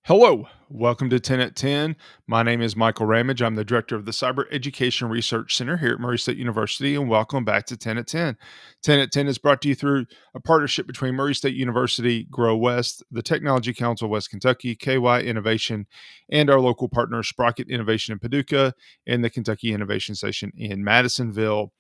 Hello, welcome to 10 at 10. My name is Michael Ramage. I'm the director of the Cyber Education Research Center here at Murray State University, and welcome back to 10 at 10. 10 at 10 is brought to you through a partnership between Murray State University, Grow West, the Technology Council of West Kentucky, KY Innovation, and our local partner, Sprocket Innovation in Paducah, and the Kentucky Innovation Station in Madisonville.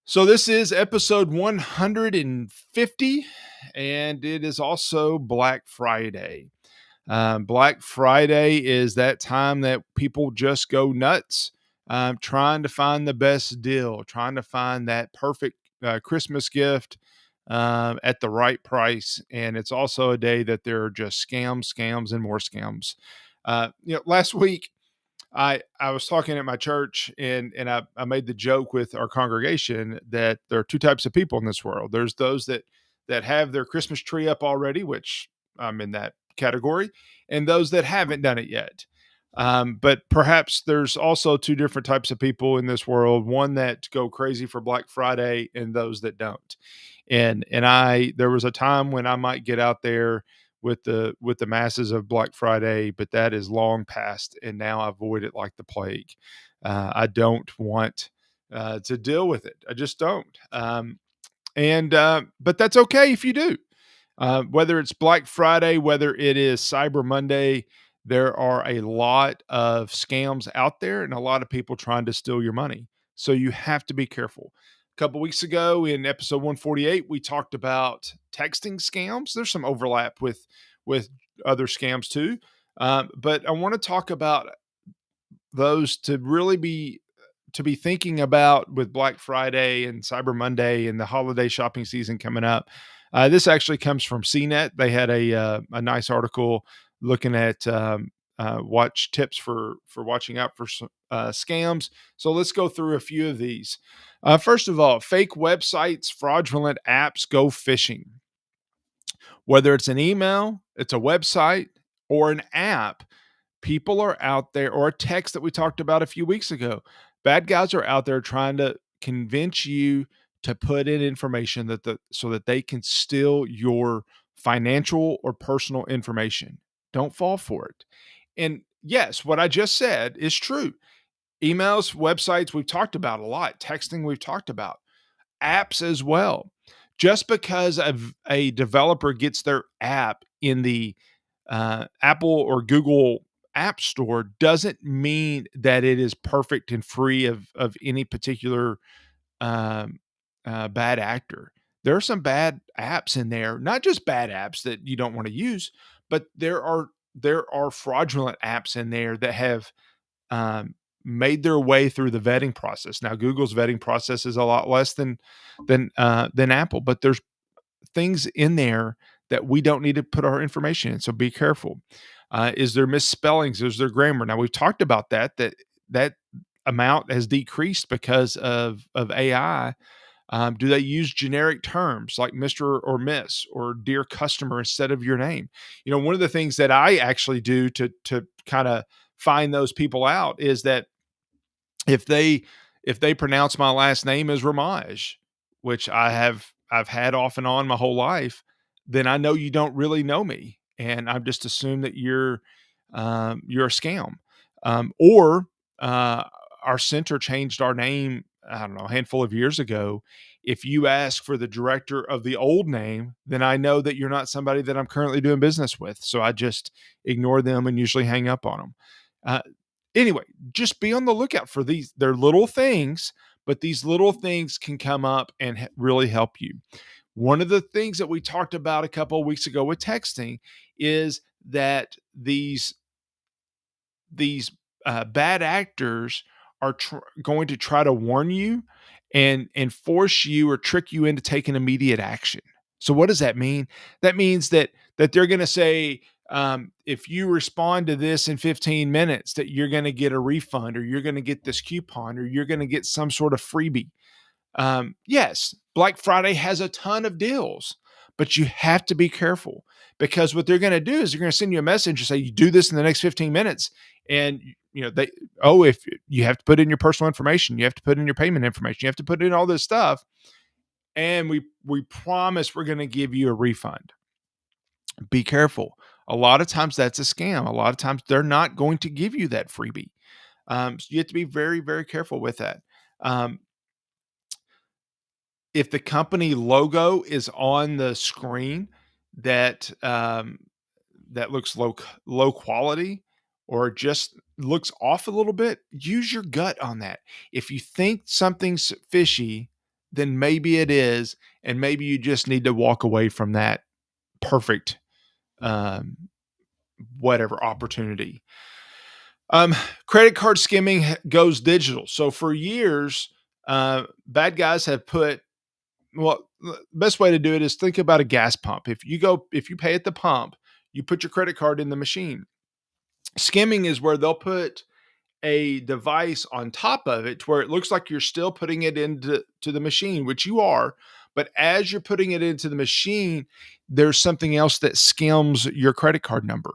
So, this is episode 150, and it is also Black Friday. Black Friday is that time that people just go nuts, trying to find the best deal, trying to find that perfect Christmas gift at the right price. And it's also a day that there are just scams, and more scams. Last week I was talking at my church, and I made the joke with our congregation that there are two types of people in this world. There's those that have their Christmas tree up already, which I'm in that category, and those that haven't done it yet. But perhaps there's also two different types of people in this world: one that go crazy for Black Friday, and those that don't. And there was a time when I might get out there with the masses of Black Friday, but that is long past, and now I avoid it like the plague. I don't want to deal with it. I just don't. But that's okay if you do. Whether it's Black Friday, whether it is Cyber Monday, there are a lot of scams out there and a lot of people trying to steal your money. So you have to be careful. A couple weeks ago in episode 148, we talked about texting scams. There's some overlap with other scams too, but I want to talk about those to be thinking about with Black Friday and Cyber Monday and the holiday shopping season coming up. This actually comes from CNET. They had a nice article looking at watch tips for watching out for scams. So let's go through a few of these. First of all, fake websites, fraudulent apps go phishing. Whether it's an email, it's a website, or an app, people are out there, or a text that we talked about a few weeks ago. Bad guys are out there trying to convince you to put in information so that they can steal your financial or personal information. Don't fall for it. And yes, what I just said is true. Emails, websites, we've talked about a lot. Texting, we've talked about. Apps as well. Just because a developer gets their app in the Apple or Google App Store doesn't mean that it is perfect and free of any particular bad actor. There are some bad apps in there, not just bad apps that you don't want to use, but there are fraudulent apps in there that have um, made their way through the vetting process. Now, Google's vetting process is a lot less than Apple, but there's things in there that we don't need to put our information in. So be careful. Is there misspellings? Is there grammar? Now we've talked about that amount has decreased because of AI. Do they use generic terms like Mr. or Miss or dear customer instead of your name? One of the things that I actually do to kind of find those people out is that if they pronounce my last name as Ramage, which I've had off and on my whole life, then I know you don't really know me, and I've just assumed that you're a scam. Or our center changed our name, I don't know, a handful of years ago. If you ask for the director of the old name, then I know that you're not somebody that I'm currently doing business with. So I just ignore them and usually hang up on them. Uh, anyway, just be on the lookout for these. They're little things, but these little things can come up and really help you. One of the things that we talked about a couple of weeks ago with texting is that these bad actors are going to try to warn you and force you or trick you into taking immediate action. So what does that mean? That means that they're going to say, if you respond to this in 15 minutes, that you're going to get a refund, or you're going to get this coupon, or you're going to get some sort of freebie. Yes, Black Friday has a ton of deals, but you have to be careful, because what they're going to do is they're going to send you a message and say, you do this in the next 15 minutes. And if you have to put in your personal information, you have to put in your payment information, you have to put in all this stuff. And we promise we're going to give you a refund. Be careful. A lot of times that's a scam. A lot of times they're not going to give you that freebie. So you have to be very, very careful with that. Um, if the company logo is on the screen that that looks low quality or just looks off a little bit, use your gut on that. If you think something's fishy, then maybe it is, and maybe you just need to walk away from that perfect um, whatever opportunity. Um, Credit card skimming goes digital. So for years, bad guys have put well, the best way to do it is think about a gas pump. If you pay at the pump, you put your credit card in the machine. Skimming is where they'll put a device on top of it to where it looks like you're still putting it into the machine, which you are. But as you're putting it into the machine, there's something else that skims your credit card number.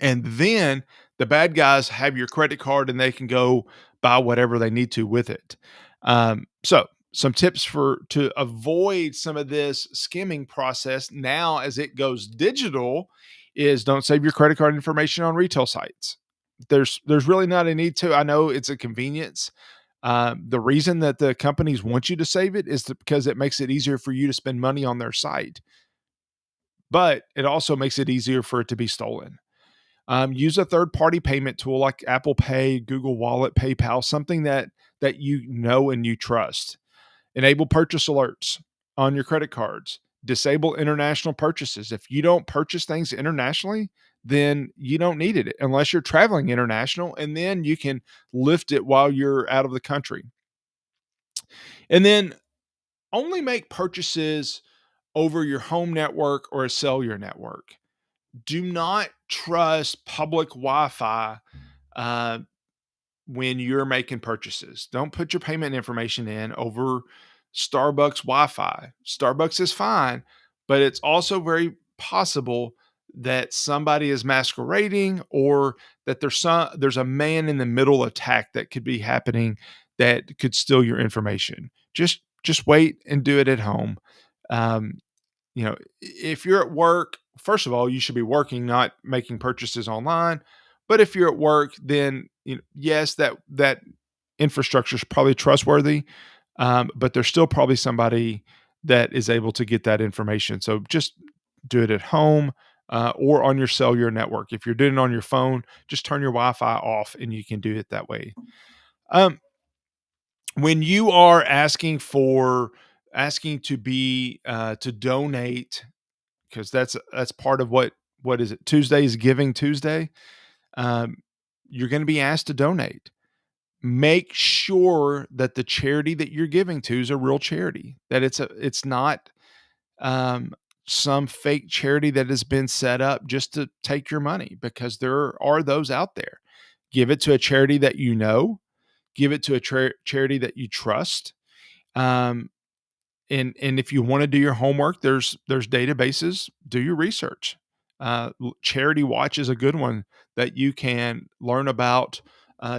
And then the bad guys have your credit card and they can go buy whatever they need to with it. So some tips for to avoid some of this skimming process now as it goes digital is don't save your credit card information on retail sites. There's really not a need to. I know it's a convenience. The reason that the companies want you to save it is because it makes it easier for you to spend money on their site, but it also makes it easier for it to be stolen. Use a third party payment tool like Apple Pay, Google Wallet, PayPal, something that you know and you trust. Enable purchase alerts on your credit cards. Disable international purchases. If you don't purchase things internationally, then you don't need it unless you're traveling international, and then you can lift it while you're out of the country. And then only make purchases over your home network or a cellular network. Do not trust public Wi-Fi uh, when you're making purchases. Don't put your payment information in over Starbucks Wi-Fi. Starbucks is fine, but it's also very possible that somebody is masquerading or that there's a man in the middle attack that could be happening that could steal your information. Just wait and do it at home. Um, if you're at work, first of all, you should be working, not making purchases online. But if you're at work, then yes, that infrastructure is probably trustworthy, but there's still probably somebody that is able to get that information. So just do it at home or on your cellular network. If you're doing it on your phone, just turn your Wi-Fi off, and you can do it that way. Um, when you are asking to be to donate because that's part of what is it? Tuesday is Giving Tuesday. Um, you're going to be asked to donate. Make sure that the charity that you're giving to is a real charity. That it's not um, some fake charity that has been set up just to take your money, because there are those out there. Give it to a charity that you know. Give it to a charity that you trust. Um, and if you want to do your homework, there's databases. Do your research. Charity Watch is a good one that you can learn about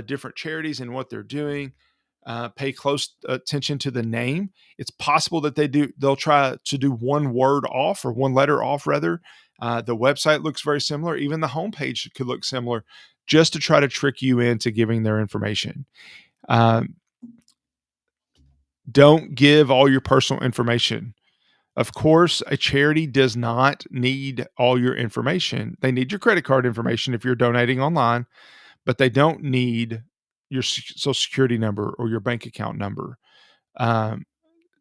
different charities and what they're doing. Pay close attention to the name. It's possible that they'll try to do one word off or one letter off rather. The website looks very similar. Even the homepage could look similar, just to try to trick you into giving their information. Um, don't give all your personal information. Of course, a charity does not need all your information. They need your credit card information if you're donating online, but they don't need your social security number or your bank account number. Um,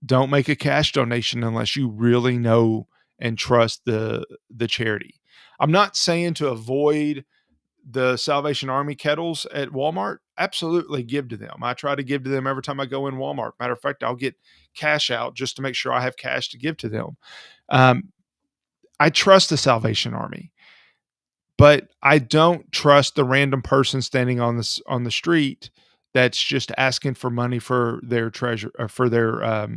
don't make a cash donation unless you really know and trust the charity. I'm not saying to avoid the Salvation Army kettles at Walmart. Absolutely give to them. I try to give to them every time I go in Walmart. Matter of fact, I'll get cash out just to make sure I have cash to give to them. Um, I trust the Salvation Army, but I don't trust the random person standing on the street that's just asking for money for their treasure or for their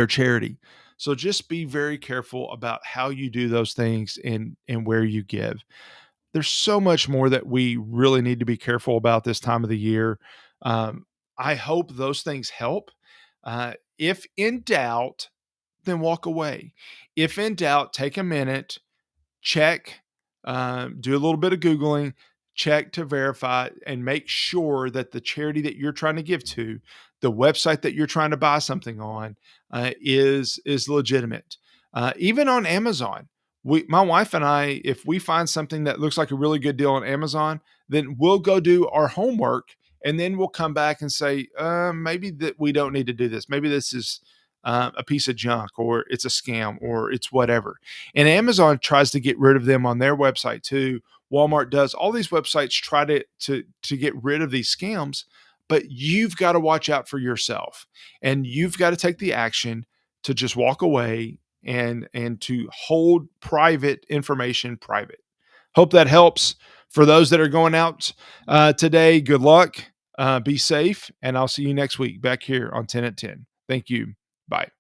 charity. So just be very careful about how you do those things and where you give. There's so much more that we really need to be careful about this time of the year. I hope those things help. If in doubt, then walk away. If in doubt, take a minute, check, do a little bit of Googling, check to verify, and make sure that the charity that you're trying to give to, the website that you're trying to buy something on, is legitimate. Even on Amazon, my wife and I, if we find something that looks like a really good deal on Amazon, then we'll go do our homework, and then we'll come back and say, maybe that we don't need to do this. Maybe this is a piece of junk, or it's a scam, or it's whatever. And Amazon tries to get rid of them on their website too. Walmart does. All these websites try to get rid of these scams, but you've got to watch out for yourself, and you've got to take the action to just walk away and to hold private information private. Hope that helps. For those that are going out today, good luck. Be safe, and I'll see you next week back here on 10 at 10. Thank you. Bye.